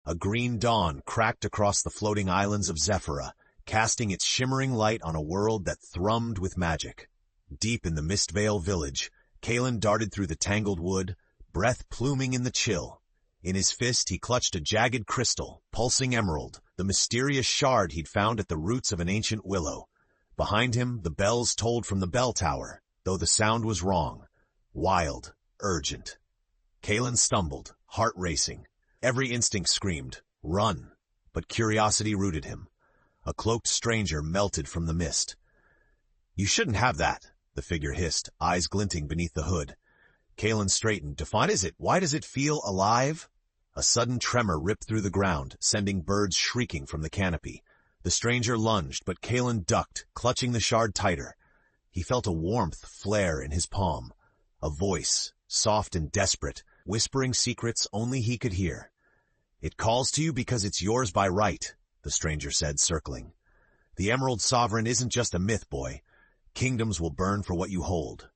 A green dawn cracked across the floating islands of Zephyra, casting its shimmering light on a world that thrummed with magic. Deep in the Mistvale village, Kaelan darted through the tangled wood, breath pluming in the chill. In his fist he clutched a jagged crystal, pulsing emerald, the mysterious shard he'd found at the roots of an ancient willow. Behind him, the bells tolled from the bell tower, though the sound was wrong. Wild, urgent. Kaelan stumbled, heart racing. Every instinct screamed, run, but curiosity rooted him. A cloaked stranger melted from the mist. "You shouldn't have that," the figure hissed, eyes glinting beneath the hood. Kaelan straightened. "What is it? Why does it feel alive?" A sudden tremor ripped through the ground, sending birds shrieking from the canopy. The stranger lunged, but Kaelan ducked, clutching the shard tighter. He felt a warmth flare in his palm. A voice, soft and desperate, whispering secrets only he could hear. "It calls to you because it's yours by right," the stranger said, circling. "The Emerald Sovereign isn't just a myth, boy. Kingdoms will burn for what you hold."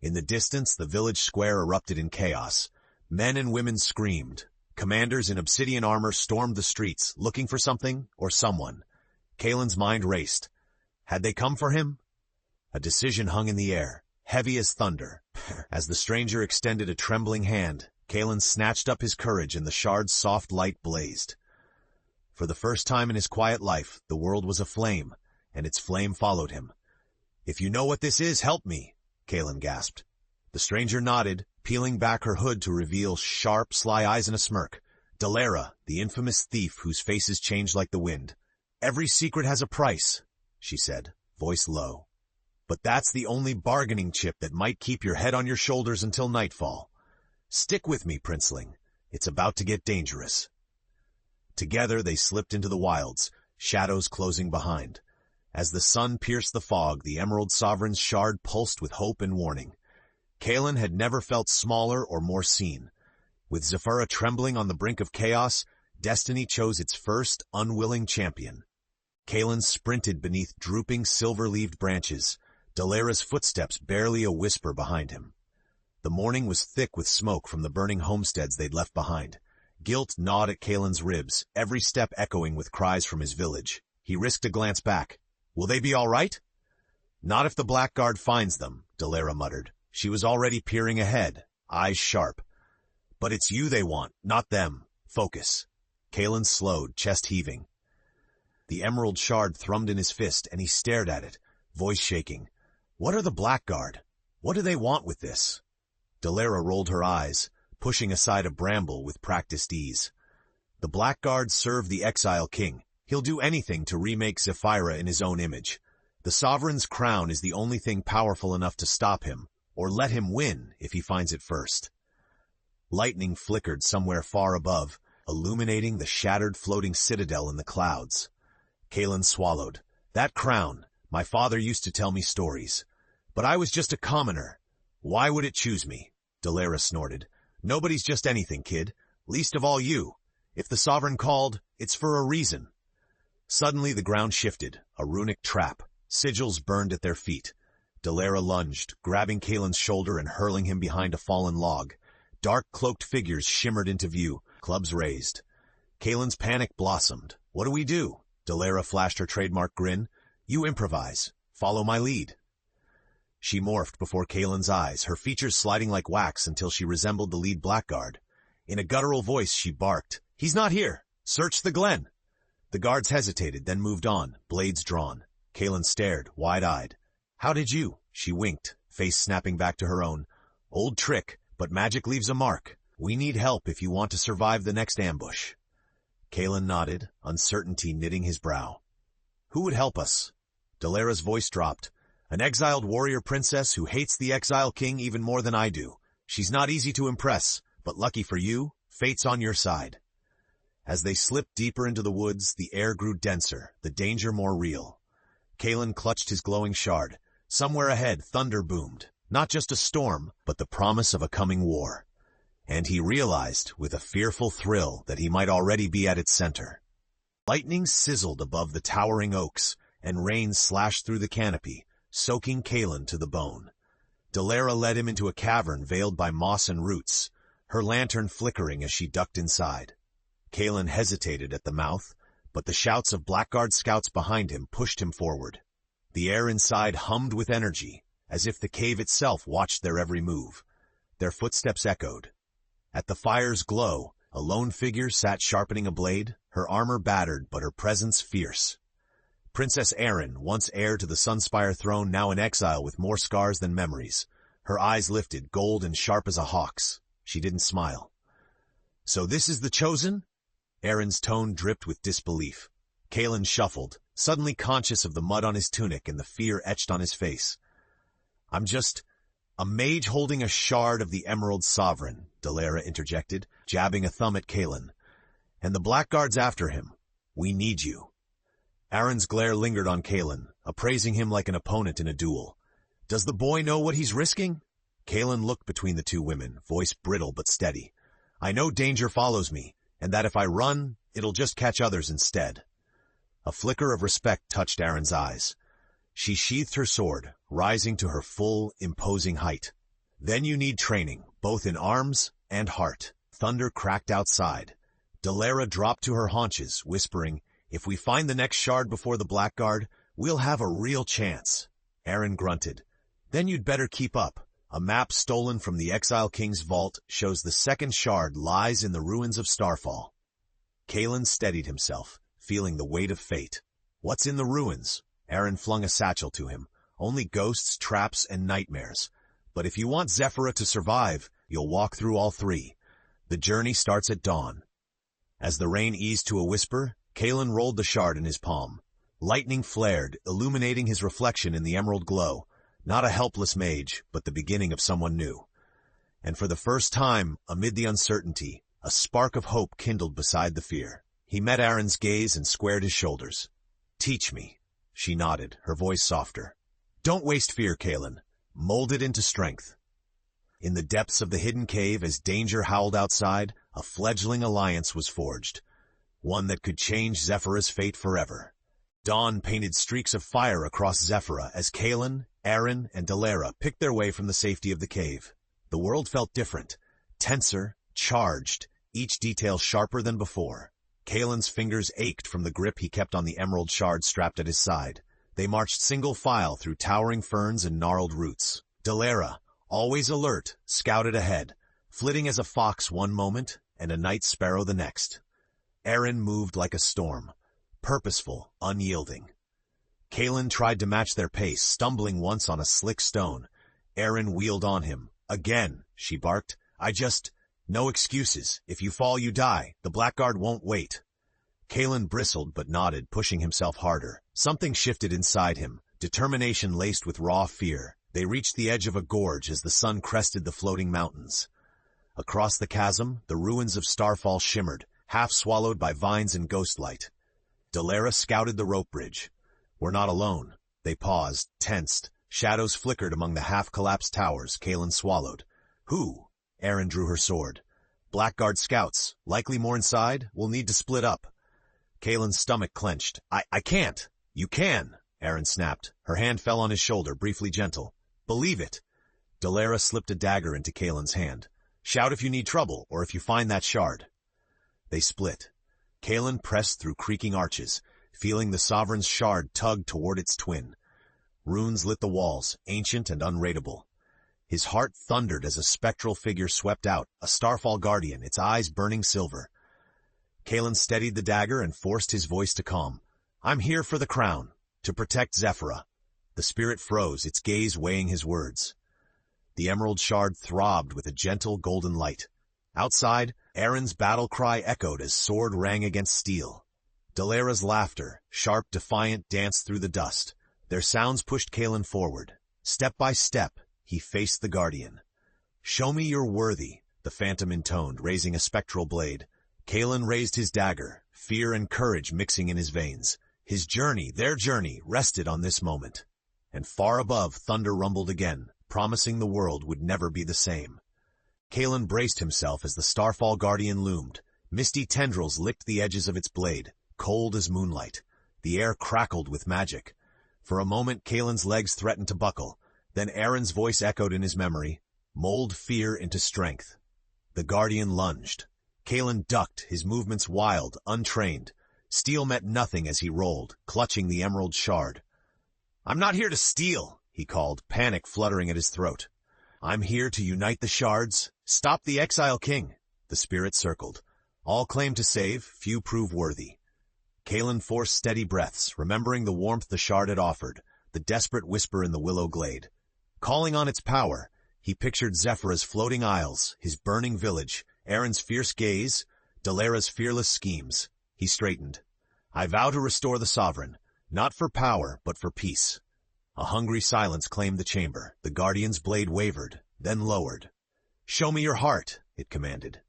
In the distance, the village square erupted in chaos. Men and women screamed. Commanders in obsidian armor stormed the streets, looking for something or someone. Kaelan's mind raced. Had they come for him? A decision hung in the air, heavy as thunder. As the stranger extended a trembling hand, Kaelan snatched up his courage and the shard's soft light blazed. For the first time in his quiet life, the world was aflame, and its flame followed him. "If you know what this is, help me," Kaelan gasped. The stranger nodded, peeling back her hood to reveal sharp, sly eyes and a smirk. Dalera, the infamous thief whose faces changed like the wind. "Every secret has a price," she said, voice low. "But that's the only bargaining chip that might keep your head on your shoulders until nightfall. Stick with me, princeling. It's about to get dangerous." Together they slipped into the wilds, shadows closing behind. As the sun pierced the fog, the Emerald Sovereign's shard pulsed with hope and warning. Kaelan had never felt smaller or more seen. With Zephyra trembling on the brink of chaos, destiny chose its first unwilling champion. Kaelan sprinted beneath drooping silver-leaved branches, Dalera's footsteps barely a whisper behind him. The morning was thick with smoke from the burning homesteads they'd left behind. Guilt gnawed at Kaelan's ribs, every step echoing with cries from his village. He risked a glance back. "Will they be all right?" "Not if the Blackguard finds them," Dalera muttered. She was already peering ahead, eyes sharp. "But it's you they want, not them. Focus." Kaelan slowed, chest heaving. The emerald shard thrummed in his fist, and he stared at it, voice shaking. "What are the Blackguard? What do they want with this?" Dalera rolled her eyes, pushing aside a bramble with practiced ease. "The Blackguard serve the Exile King. He'll do anything to remake Zephyra in his own image. The Sovereign's crown is the only thing powerful enough to stop him, or let him win if he finds it first." Lightning flickered somewhere far above, illuminating the shattered floating citadel in the clouds. Kaelan swallowed. "That crown, my father used to tell me stories. But I was just a commoner. Why would it choose me?" Dalera snorted. "Nobody's just anything, kid. Least of all you. If the Sovereign called, it's for a reason." Suddenly the ground shifted, a runic trap. Sigils burned at their feet. Dalera lunged, grabbing Kaelan's shoulder and hurling him behind a fallen log. Dark cloaked figures shimmered into view, clubs raised. Kaelan's panic blossomed. "What do we do?" Dalera flashed her trademark grin. "You improvise. Follow my lead." She morphed before Kaelan's eyes, her features sliding like wax until she resembled the lead Blackguard. In a guttural voice she barked, "He's not here! Search the glen!" The guards hesitated, then moved on, blades drawn. Kaelan stared, wide-eyed. "How did you?" She winked, face snapping back to her own. "Old trick, but magic leaves a mark. We need help if you want to survive the next ambush." Kaelan nodded, uncertainty knitting his brow. "Who would help us?" Dalera's voice dropped. "An exiled warrior princess who hates the Exile King even more than I do. She's not easy to impress, but lucky for you, fate's on your side." As they slipped deeper into the woods, the air grew denser, the danger more real. Kaelan clutched his glowing shard. Somewhere ahead, thunder boomed. Not just a storm, but the promise of a coming war. And he realized, with a fearful thrill, that he might already be at its center. Lightning sizzled above the towering oaks, and rain slashed through the canopy, soaking Kaelan to the bone. Dalera led him into a cavern veiled by moss and roots, her lantern flickering as she ducked inside. Kaelan hesitated at the mouth, but the shouts of Blackguard scouts behind him pushed him forward. The air inside hummed with energy, as if the cave itself watched their every move. Their footsteps echoed. At the fire's glow, a lone figure sat sharpening a blade, her armor battered but her presence fierce. Princess Erin, once heir to the Sunspire throne, now in exile with more scars than memories. Her eyes lifted, gold and sharp as a hawk's. She didn't smile. "So this is the Chosen?" Erin's tone dripped with disbelief. Kaelan shuffled, suddenly conscious of the mud on his tunic and the fear etched on his face. "I'm just a mage holding a shard of the Emerald Sovereign," Delaera interjected, jabbing a thumb at Kaelan. "And the Blackguard's after him. We need you." Erin's glare lingered on Kaelan, appraising him like an opponent in a duel. "Does the boy know what he's risking?" Kaelan looked between the two women, voice brittle but steady. "I know danger follows me, and that if I run, it'll just catch others instead." A flicker of respect touched Erin's eyes. She sheathed her sword, rising to her full, imposing height. "Then you need training, both in arms and heart." Thunder cracked outside. Delaera dropped to her haunches, whispering, "If we find the next shard before the Blackguard, we'll have a real chance." Erin grunted. "Then you'd better keep up. A map stolen from the Exile King's vault shows the second shard lies in the ruins of Starfall." Kaelan steadied himself, feeling the weight of fate. "What's in the ruins?" Erin flung a satchel to him. "Only ghosts, traps, and nightmares. But if you want Zephyra to survive, you'll walk through all three. The journey starts at dawn." As the rain eased to a whisper, Kaelan rolled the shard in his palm. Lightning flared, illuminating his reflection in the emerald glow. Not a helpless mage, but the beginning of someone new. And for the first time, amid the uncertainty, a spark of hope kindled beside the fear. He met Erin's gaze and squared his shoulders. "Teach me." She nodded, her voice softer. "Don't waste fear, Kaelan. Mold it into strength." In the depths of the hidden cave, as danger howled outside, a fledgling alliance was forged. One that could change Zephyra's fate forever. Dawn painted streaks of fire across Zephyra as Kaelan, Erin, and Delaera picked their way from the safety of the cave. The world felt different, tenser, charged, each detail sharper than before. Kaelan's fingers ached from the grip he kept on the emerald shard strapped at his side. They marched single file through towering ferns and gnarled roots. Delaera, always alert, scouted ahead, flitting as a fox one moment and a night sparrow the next. Erin moved like a storm, purposeful, unyielding. Kaelan tried to match their pace, stumbling once on a slick stone. Erin wheeled on him. "Again," she barked. No excuses. If you fall, you die. The Blackguard won't wait." Kaelan bristled but nodded, pushing himself harder. Something shifted inside him, determination laced with raw fear. They reached the edge of a gorge as the sun crested the floating mountains. Across the chasm, the ruins of Starfall shimmered, half swallowed by vines and ghostlight. Delaera scouted the rope bridge. "We're not alone." They paused, tensed. Shadows flickered among the half-collapsed towers. Kaelan swallowed. "Who?" Erin drew her sword. "Blackguard scouts. Likely more inside. We'll need to split up." Kaelan's stomach clenched. I can't." "You can," Erin snapped. Her hand fell on his shoulder, briefly gentle. "Believe it." Delaera slipped a dagger into Kaelan's hand. "Shout if you need trouble, or if you find that shard." They split. Kaelan pressed through creaking arches, feeling the Sovereign's shard tug toward its twin. Runes lit the walls, ancient and unrateable. His heart thundered as a spectral figure swept out, a Starfall guardian, its eyes burning silver. Kaelan steadied the dagger and forced his voice to calm. "I'm here for the crown, to protect Zephyra." The spirit froze, its gaze weighing his words. The emerald shard throbbed with a gentle golden light. Outside, Erin's battle cry echoed as sword rang against steel. Delaera's laughter, sharp, defiant, danced through the dust. Their sounds pushed Kaelan forward. Step by step, he faced the guardian. "Show me you're worthy," the phantom intoned, raising a spectral blade. Kaelan raised his dagger, fear and courage mixing in his veins. His journey, their journey, rested on this moment. And far above, thunder rumbled again, promising the world would never be the same. Kaelan braced himself as the Starfall guardian loomed. Misty tendrils licked the edges of its blade, cold as moonlight. The air crackled with magic. For a moment, Kaelan's legs threatened to buckle. Then Erin's voice echoed in his memory, "Mold fear into strength." The guardian lunged. Kaelan ducked, his movements wild, untrained. Steel met nothing as he rolled, clutching the emerald shard. "I'm not here to steal," he called, panic fluttering at his throat. "I'm here to unite the shards, stop the Exile King." The spirit circled. All claim to save, few prove worthy. Kaelan forced steady breaths, remembering the warmth the shard had offered, the desperate whisper in the willow glade. Calling on its power, he pictured Zephyra's floating isles, his burning village, Erin's fierce gaze, Dalera's fearless schemes. He straightened. "I vow to restore the sovereign, not for power, but for peace." A hungry silence claimed the chamber. The Guardian's blade wavered, then lowered. "Show me your heart," it commanded.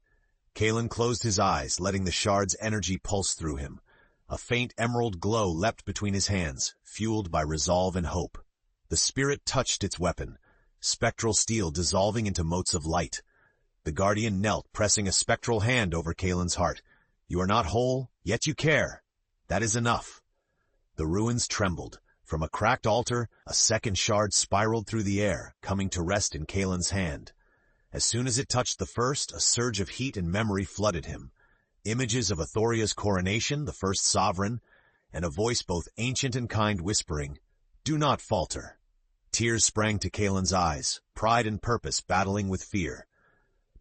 Kaelan closed his eyes, letting the shard's energy pulse through him. A faint emerald glow leapt between his hands, fueled by resolve and hope. The spirit touched its weapon, spectral steel dissolving into motes of light. The Guardian knelt, pressing a spectral hand over Kaelan's heart. "You are not whole, yet you care. That is enough." The ruins trembled. From a cracked altar, a second shard spiraled through the air, coming to rest in Kaelan's hand. As soon as it touched the first, a surge of heat and memory flooded him. Images of Aethoria's coronation, the first sovereign, and a voice both ancient and kind whispering, "Do not falter." Tears sprang to Kaelan's eyes, pride and purpose battling with fear.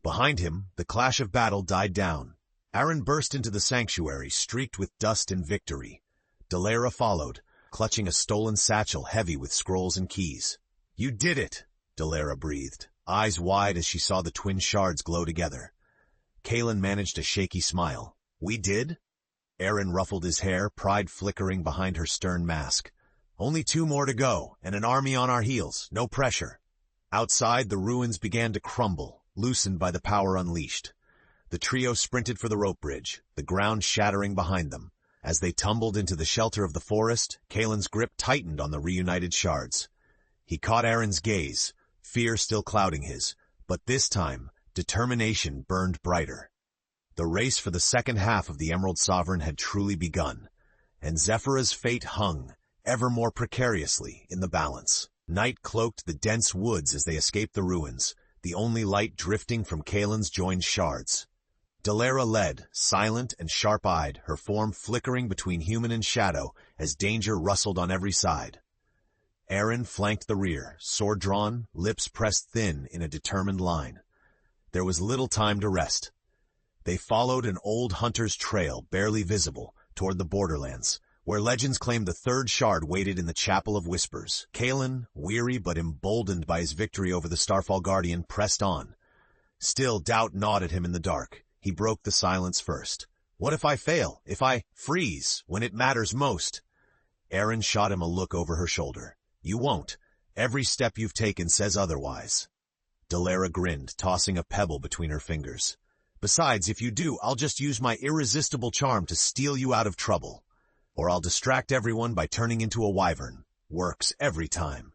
Behind him, the clash of battle died down. Eren burst into the sanctuary, streaked with dust and victory. Dalera followed, clutching a stolen satchel heavy with scrolls and keys. "You did it," Dalera breathed, eyes wide as she saw the twin shards glow together. Kaelan managed a shaky smile. "We did?" Eren ruffled his hair, pride flickering behind her stern mask. "Only 2 more to go, and an army on our heels, no pressure." Outside, the ruins began to crumble, loosened by the power unleashed. The trio sprinted for the rope bridge, the ground shattering behind them. As they tumbled into the shelter of the forest, Kaelan's grip tightened on the reunited shards. He caught Eren's gaze, fear still clouding his, but this time, determination burned brighter. The race for the second half of the Emerald Sovereign had truly begun, and Zephyra's fate hung, ever more precariously, in the balance. Night cloaked the dense woods as they escaped the ruins, the only light drifting from Kaelan's joined shards. Dalera led, silent and sharp-eyed, her form flickering between human and shadow as danger rustled on every side. Eren flanked the rear, sword drawn, lips pressed thin in a determined line. There was little time to rest. They followed an old hunter's trail, barely visible, toward the borderlands, where legends claimed the third shard waited in the Chapel of Whispers. Kaelan, weary but emboldened by his victory over the Starfall Guardian, pressed on. Still, doubt gnawed at him in the dark. He broke the silence first. "What if I fail? If I freeze when it matters most?" Eren shot him a look over her shoulder. "You won't. Every step you've taken says otherwise." Dalera grinned, tossing a pebble between her fingers. "Besides, if you do, I'll just use my irresistible charm to steal you out of trouble. Or I'll distract everyone by turning into a wyvern. Works every time."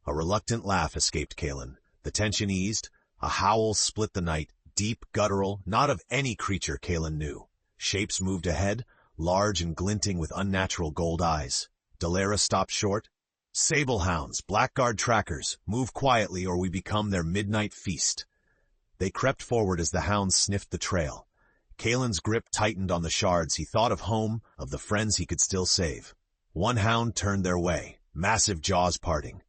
A reluctant laugh escaped Kaelan. The tension eased. A howl split the night, deep, guttural, not of any creature Kaelan knew. Shapes moved ahead, large and glinting with unnatural gold eyes. Dalera stopped short. "Sable hounds, blackguard trackers, move quietly or we become their midnight feast." They crept forward as the hounds sniffed the trail. Kaelan's grip tightened on the shards. He thought of home, of the friends he could still save. One hound turned their way, massive jaws parting.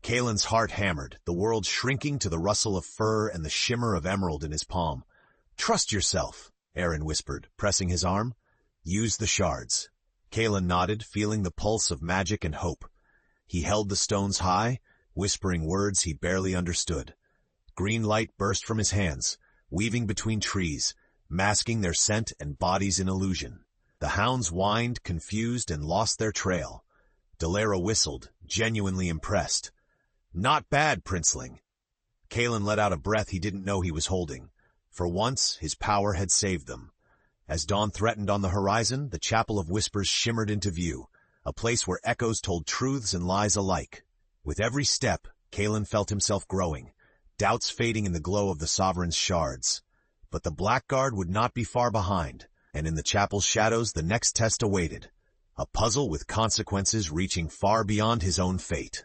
Kaelan's heart hammered, the world shrinking to the rustle of fur and the shimmer of emerald in his palm. "Trust yourself," Eren whispered, pressing his arm. "Use the shards." Kaelan nodded, feeling the pulse of magic and hope. He held the stones high, whispering words he barely understood. Green light burst from his hands, weaving between trees, masking their scent and bodies in illusion. The hounds whined, confused, and lost their trail. Dalera whistled, genuinely impressed. "Not bad, Princeling." Kaelan let out a breath he didn't know he was holding. For once, his power had saved them. As dawn threatened on the horizon, the Chapel of Whispers shimmered into view, a place where echoes told truths and lies alike. With every step, Kaelan felt himself growing, doubts fading in the glow of the Sovereign's shards. But the Blackguard would not be far behind, and in the chapel's shadows the next test awaited, a puzzle with consequences reaching far beyond his own fate.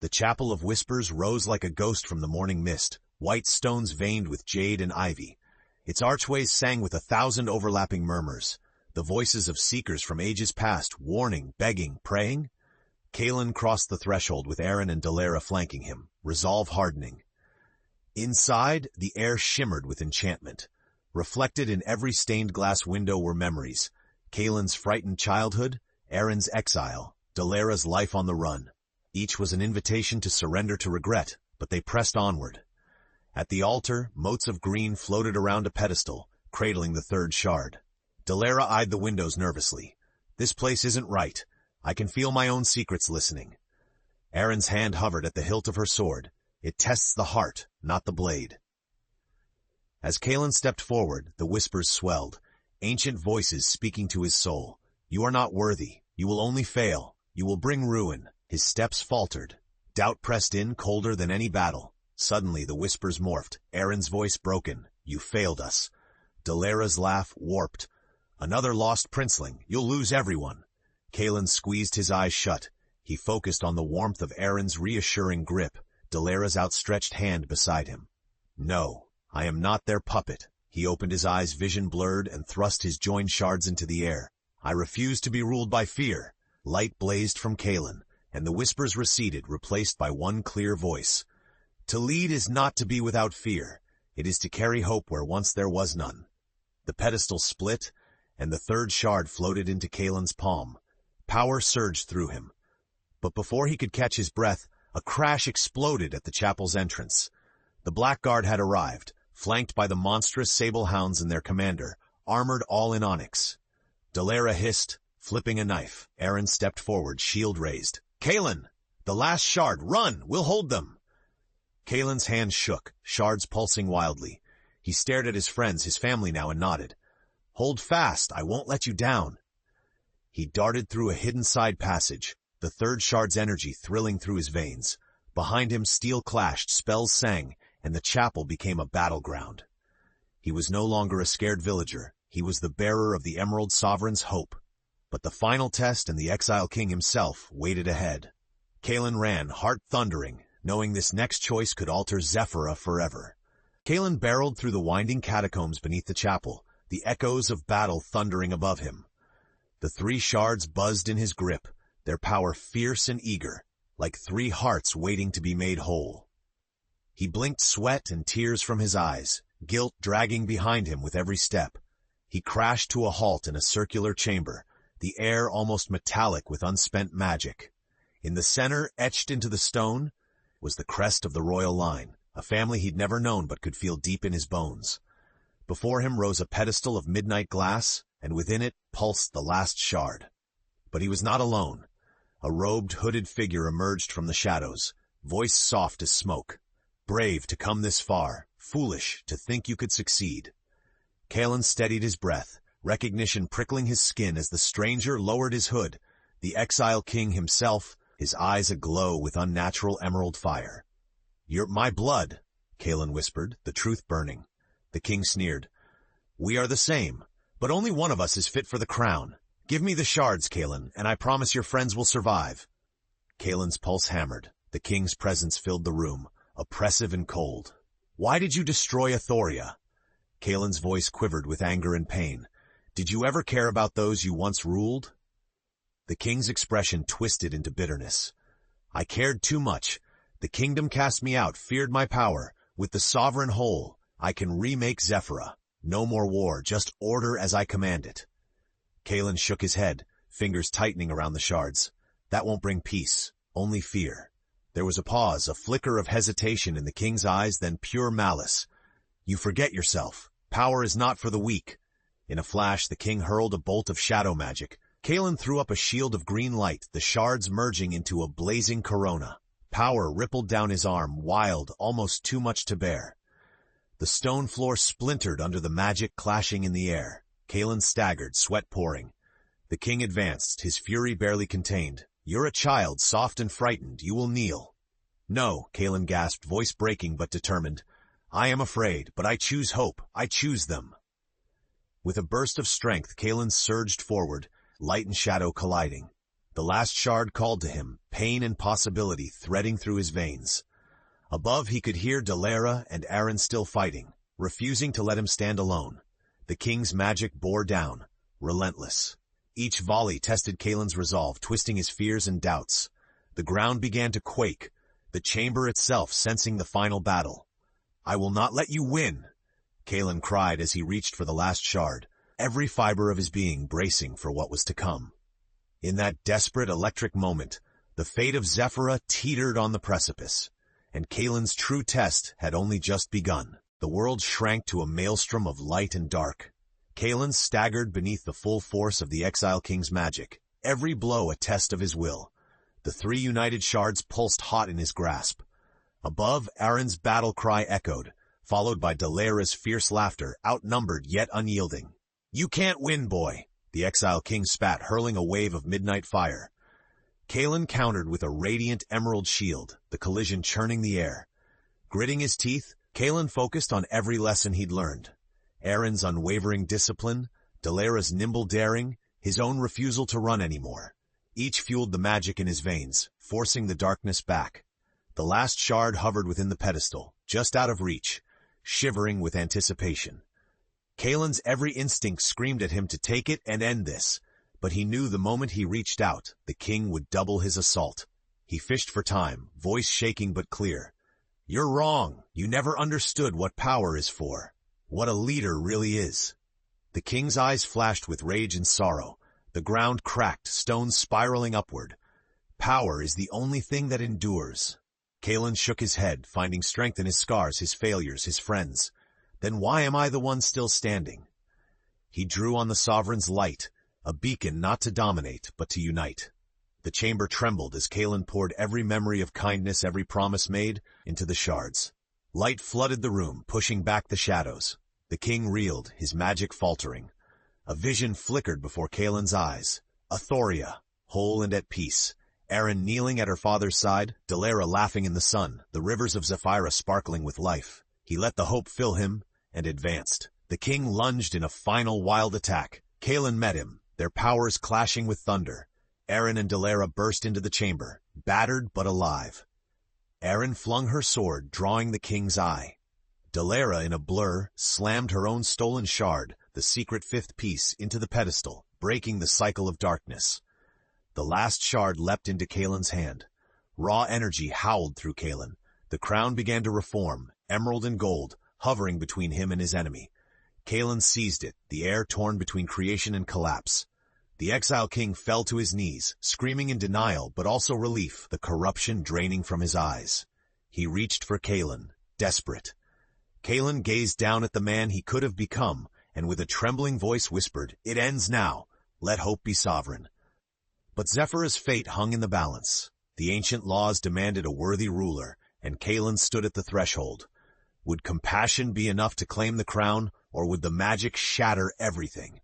The Chapel of Whispers rose like a ghost from the morning mist, white stones veined with jade and ivy. Its archways sang with 1,000 overlapping murmurs, the voices of seekers from ages past, warning, begging, praying. Kaelan crossed the threshold with Aaron and Dalera flanking him, resolve hardening. Inside, the air shimmered with enchantment. Reflected in every stained glass window were memories: Kaelan's frightened childhood, Aaron's exile, Dalera's life on the run. Each was an invitation to surrender to regret, but they pressed onward. At the altar, motes of green floated around a pedestal, cradling the third shard. Dalera eyed the windows nervously. This place isn't right. I can feel my own secrets listening. Aaron's hand hovered at the hilt of her sword. It tests the heart, not the blade. As Kaelan stepped forward, the whispers swelled, ancient voices speaking to his soul. You are not worthy. You will only fail. You will bring ruin. His steps faltered. Doubt pressed in, colder than any battle. Suddenly the whispers morphed, Aaron's voice broken. You failed us. Dalera's laugh warped. Another lost princeling. You'll lose everyone. Kaelan squeezed his eyes shut. He focused on the warmth of Aaron's reassuring grip, Dalera's outstretched hand beside him. No, I am not their puppet. He opened his eyes, vision blurred, and thrust his joined shards into the air. I refuse to be ruled by fear. Light blazed from Kaelan, and the whispers receded, replaced by one clear voice. To lead is not to be without fear. It is to carry hope where once there was none. The pedestal split, and the third shard floated into Kaelan's palm. Power surged through him. But before he could catch his breath, a crash exploded at the chapel's entrance. The Blackguard had arrived, flanked by the monstrous sable hounds and their commander, armored all in onyx. Dalera hissed, flipping a knife. Aaron stepped forward, shield raised. Kaelan! The last shard! Run! We'll hold them! Kaelan's hand shook, shards pulsing wildly. He stared at his friends, his family now, and nodded. Hold fast, I won't let you down. He darted through a hidden side passage, the third shard's energy thrilling through his veins. Behind him steel clashed, spells sang, and the chapel became a battleground. He was no longer a scared villager. He was the bearer of the Emerald Sovereign's hope. But the final test and the Exile King himself waited ahead. Kaelan ran, heart thundering, knowing this next choice could alter Zephyra forever. Kaelan barreled through the winding catacombs beneath the chapel, the echoes of battle thundering above him. The three shards buzzed in his grip, their power fierce and eager, like three hearts waiting to be made whole. He blinked sweat and tears from his eyes, guilt dragging behind him with every step. He crashed to a halt in a circular chamber, the air almost metallic with unspent magic. In the center, etched into the stone, was the crest of the royal line, a family he'd never known but could feel deep in his bones. Before him rose a pedestal of midnight glass, and within it pulsed the last shard. But he was not alone. A robed, hooded figure emerged from the shadows, voice soft as smoke. Brave to come this far, foolish to think you could succeed. Kaelan steadied his breath, recognition prickling his skin as the stranger lowered his hood, the Exile King himself, his eyes aglow with unnatural emerald fire. You're my blood, Kaelan whispered, the truth burning. The king sneered. We are the same, but only one of us is fit for the crown. Give me the shards, Kaelan, and I promise your friends will survive. Kaelan's pulse hammered. The king's presence filled the room, oppressive and cold. Why did you destroy Aethoria? Kaelan's voice quivered with anger and pain. Did you ever care about those you once ruled? The king's expression twisted into bitterness. I cared too much. The kingdom cast me out, feared my power. With the sovereign whole, I can remake Zephyra. No more war, just order as I command it. Kaelan shook his head, fingers tightening around the shards. That won't bring peace, only fear. There was a pause, a flicker of hesitation in the king's eyes, then pure malice. You forget yourself. Power is not for the weak. In a flash, the king hurled a bolt of shadow magic. Kaelan threw up a shield of green light, the shards merging into a blazing corona. Power rippled down his arm, wild, almost too much to bear. The stone floor splintered under the magic clashing in the air. Kaelan staggered, sweat pouring. The king advanced, his fury barely contained. You're a child, soft and frightened. You will kneel. No, Kaelan gasped, voice breaking but determined. I am afraid, but I choose hope. I choose them. With a burst of strength, Kaelan surged forward, light and shadow colliding. The last shard called to him, pain and possibility threading through his veins. Above he could hear Dalera and Aaron still fighting, refusing to let him stand alone. The king's magic bore down, relentless. Each volley tested Kaelan's resolve, twisting his fears and doubts. The ground began to quake, the chamber itself sensing the final battle. "I will not let you win," Kaelan cried as he reached for the last shard, every fiber of his being bracing for what was to come. In that desperate electric moment, the fate of Zephyra teetered on the precipice, and Kaelan's true test had only just begun. The world shrank to a maelstrom of light and dark. Kaelan staggered beneath the full force of the Exile King's magic, every blow a test of his will. The three united shards pulsed hot in his grasp. Above, Aaron's battle cry echoed, followed by Dalera's fierce laughter, outnumbered yet unyielding. "You can't win, boy," the Exile King spat, hurling a wave of midnight fire. Kaelan countered with a radiant emerald shield, the collision churning the air. Gritting his teeth, Kaelan focused on every lesson he'd learned. Aaron's unwavering discipline, Dalera's nimble daring, his own refusal to run anymore. Each fueled the magic in his veins, forcing the darkness back. The last shard hovered within the pedestal, just out of reach, shivering with anticipation. Kaelan's every instinct screamed at him to take it and end this, but he knew the moment he reached out, the king would double his assault. He fished for time, voice shaking but clear. "You're wrong. You never understood what power is for, what a leader really is." The king's eyes flashed with rage and sorrow. The ground cracked, stones spiraling upward. "Power is the only thing that endures." Kaelan shook his head, finding strength in his scars, his failures, his friends. "Then why am I the one still standing?" He drew on the sovereign's light, a beacon not to dominate, but to unite. The chamber trembled as Kaelan poured every memory of kindness, every promise made, into the shards. Light flooded the room, pushing back the shadows. The king reeled, his magic faltering. A vision flickered before Kaelan's eyes. Aethoria, whole and at peace. Aaron kneeling at her father's side, Dalera laughing in the sun, the rivers of Zephyra sparkling with life. He let the hope fill him, and advanced. The king lunged in a final wild attack. Kaelan met him, their powers clashing with thunder. Aaron and Dalera burst into the chamber, battered but alive. Aaron flung her sword, drawing the king's eye. Dalera, in a blur, slammed her own stolen shard, the secret fifth piece, into the pedestal, breaking the cycle of darkness. The last shard leapt into Kaelan's hand. Raw energy howled through Kaelan. The crown began to reform, emerald and gold, hovering between him and his enemy. Kaelan seized it, the air torn between creation and collapse. The Exile King fell to his knees, screaming in denial but also relief, the corruption draining from his eyes. He reached for Kaelan, desperate. Kaelan gazed down at the man he could have become, and with a trembling voice whispered, "It ends now. Let hope be sovereign." But Zephyra's fate hung in the balance. The ancient laws demanded a worthy ruler, and Kaelan stood at the threshold. Would compassion be enough to claim the crown, or would the magic shatter everything?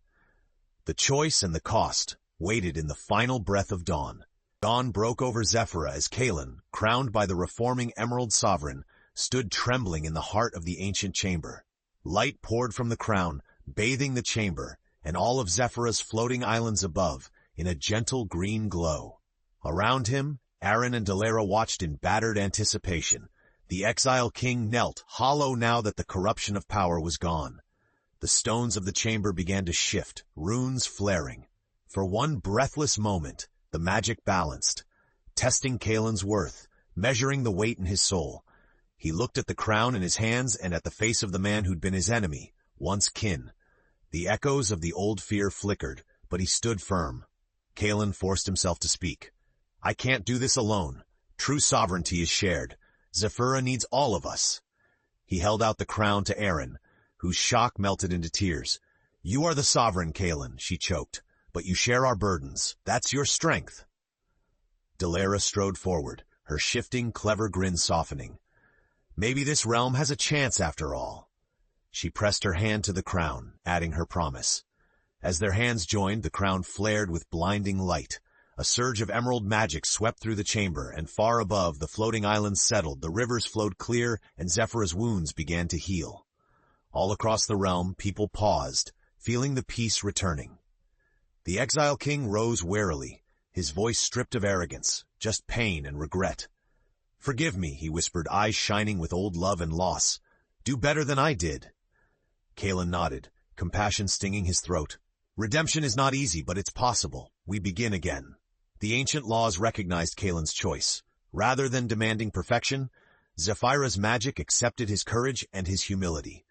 The choice and the cost waited in the final breath of dawn. Dawn broke over Zephyra as Kaelan, crowned by the reforming Emerald Sovereign, stood trembling in the heart of the ancient chamber. Light poured from the crown, bathing the chamber, and all of Zephyra's floating islands above, in a gentle green glow. Around him, Aaron and Dalera watched in battered anticipation. The Exile King knelt, hollow now that the corruption of power was gone. The stones of the chamber began to shift, runes flaring. For one breathless moment, the magic balanced, testing Kaelan's worth, measuring the weight in his soul. He looked at the crown in his hands and at the face of the man who'd been his enemy, once kin. The echoes of the old fear flickered, but he stood firm. Kaelan forced himself to speak. "I can't do this alone. True sovereignty is shared. Zephyra needs all of us." He held out the crown to Aaron, whose shock melted into tears. "You are the sovereign, Kaelan," she choked, "but you share our burdens. That's your strength." Dalera strode forward, her shifting, clever grin softening. "Maybe this realm has a chance after all." She pressed her hand to the crown, adding her promise. As their hands joined, the crown flared with blinding light. A surge of emerald magic swept through the chamber, and far above, the floating islands settled, the rivers flowed clear, and Zephyra's wounds began to heal. All across the realm, people paused, feeling the peace returning. The Exile King rose warily, his voice stripped of arrogance, just pain and regret. "Forgive me," he whispered, eyes shining with old love and loss. "Do better than I did." Kaelan nodded, compassion stinging his throat. Redemption is not easy, but it's possible. We begin again. The ancient laws recognized Kaelan's choice. Rather than demanding perfection, Zephyra's magic accepted his courage and his humility.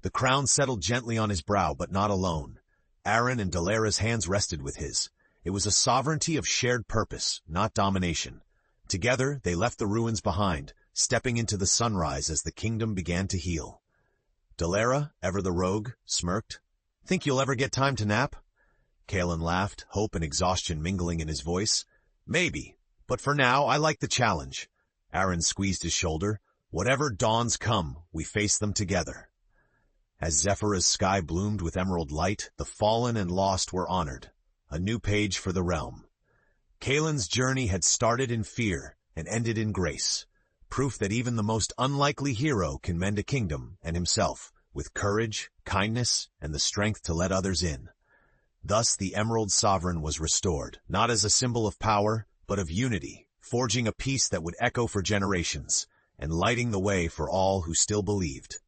The crown settled gently on his brow, but not alone. Aaron and Dalera's hands rested with his. It was a sovereignty of shared purpose, not domination. Together, they left the ruins behind, stepping into the sunrise as the kingdom began to heal. Dalera, ever the rogue, smirked. Think you'll ever get time to nap? Kaelan laughed, hope and exhaustion mingling in his voice. Maybe, but for now, I like the challenge. Aaron squeezed his shoulder. Whatever dawns come, we face them together. As Zephyra's sky bloomed with emerald light, the fallen and lost were honored. A new page for the realm. Kaelan's journey had started in fear and ended in grace. Proof that even the most unlikely hero can mend a kingdom and himself, with courage, kindness, and the strength to let others in. Thus the Emerald Sovereign was restored, not as a symbol of power, but of unity, forging a peace that would echo for generations, and lighting the way for all who still believed.